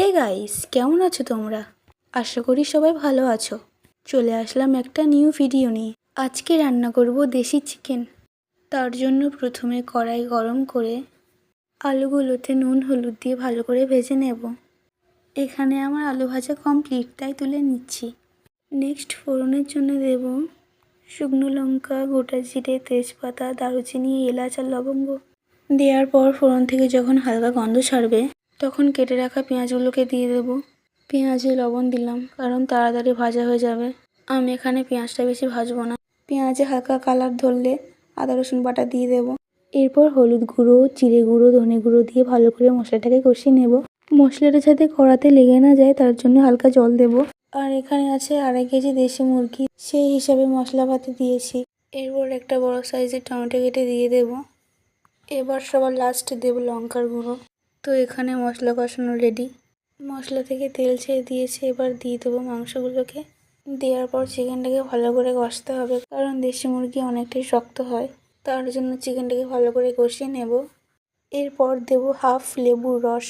Hey guys, কেমন আছো তোমরা? আশা করি সবাই ভালো আছো। চলে আসলাম একটা নিউ ভিডিও নিয়ে। আজকে রান্না করব দেশি চিকেন। তার জন্য প্রথমে কড়াই গরম করে আলুগুলোতে নুন হলুদ দিয়ে ভালো করে ভেজে নেব। এখানে আমার আলু ভাজা কমপ্লিট, তাই তুলে নিচ্ছি। নেক্সট ফোড়নের জন্য দেব শুকনো লঙ্কা, গোটা জিরে, তেজপাতা, দারুচিনি, এলাচ আর লবঙ্গ। দেওয়ার পর ফোড়ন থেকে যখন হালকা গন্ধ ছাড়বে তখন কেটে রাখা পেঁয়াজগুলোকে দিয়ে দেবো। পেঁয়াজে লবণ দিলাম কারণ তাড়াতাড়ি ভাজা হয়ে যাবে। আমি এখানে পেঁয়াজটা বেশি ভাজবো না। পেঁয়াজে হালকা কালার ধরলে আদা রসুন বাটা দিয়ে দেবো। এরপর হলুদ গুঁড়ো, জিরে গুঁড়ো, ধনে গুঁড়ো দিয়ে ভালো করে মশলাটাকে কষিয়ে নেব। মশলাটা যাতে কড়াতে লেগে না যায় তার জন্য হালকা জল দেব। আর এখানে আছে 2.5 কেজি দেশি মুরগি, সেই হিসাবে মশলাপাতি দিয়েছি। এরপর একটা বড় সাইজের টমেটো কেটে দিয়ে দেবো। এবার সবার লাস্টে দেবো লঙ্কার গুঁড়ো। তো এখানে মশলা কষানো রেডি। মশলা থেকে তেল ছেড়ে দিয়েছে, এবার দিয়ে দেবো মাংসগুলোকে। দেওয়ার পর চিকেনটাকে ভালো করে কষতে হবে, কারণ দেশি মুরগি অনেকটাই শক্ত হয়। তার জন্য চিকেনটাকে ভালো করে কষিয়ে নেব। এরপর দেবো হাফ লেবুর রস,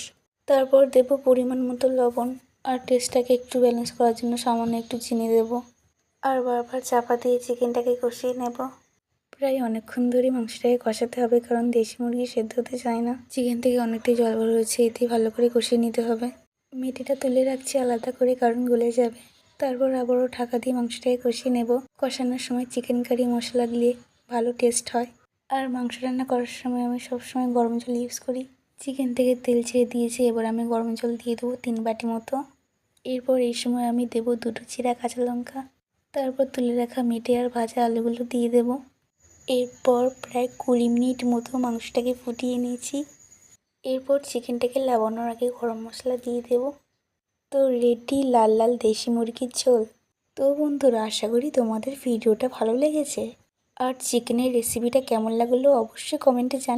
তারপর দেবো পরিমাণ মতো লবণ, আর টেস্টটাকে একটু ব্যালেন্স করার জন্য সামান্য একটু চিনি দেবো। আর বারবার চাপা দিয়ে চিকেনটাকে কষিয়ে নেব। প্রায় অনেকক্ষণ ধরে মাংসটাকে কষাতে হবে, কারণ দেশি মুরগি সেদ্ধ হতে চায় না। চিকেন থেকে অনেকটাই জল বের হয়েছে, এতে ভালো করে কষিয়ে নিতে হবে। মেথিটা তুলে রাখছি আলাদা করে, কারণ গলে যাবে। তারপর আবারও ঢাকা দিয়ে মাংসটাকে কষিয়ে নেব। কষানোর সময় চিকেন কারি মশলা দিলে ভালো টেস্ট হয়। আর মাংস রান্না করার সময় আমি সবসময় গরম জল ইউজ করি। চিকেন থেকে তেল ছেড়ে দিয়েছি, এবার আমি গরম জল দিয়ে দেবো 3 বাটি মতো। এরপর এই সময় আমি দেবো 2টো চিরা কাঁচা লঙ্কা। তারপর তুলে রাখা মেটে আর ভাজা আলুগুলো দিয়ে দেবো। এরপর প্রায় 20 মিনিট মতো মাংসটাকে ফুটিয়ে নিয়েছি। এরপর চিকেনটাকে লাবানোর আগে গরম মশলা দিয়ে দেব। তো রেডি লাল লাল দেশি মুরগির ঝোল। তো বন্ধুরা, আশা করি তোমাদের ভিডিওটা ভালো লেগেছে। আর চিকেনের রেসিপিটা কেমন লাগলো অবশ্যই কমেন্টে জানাও।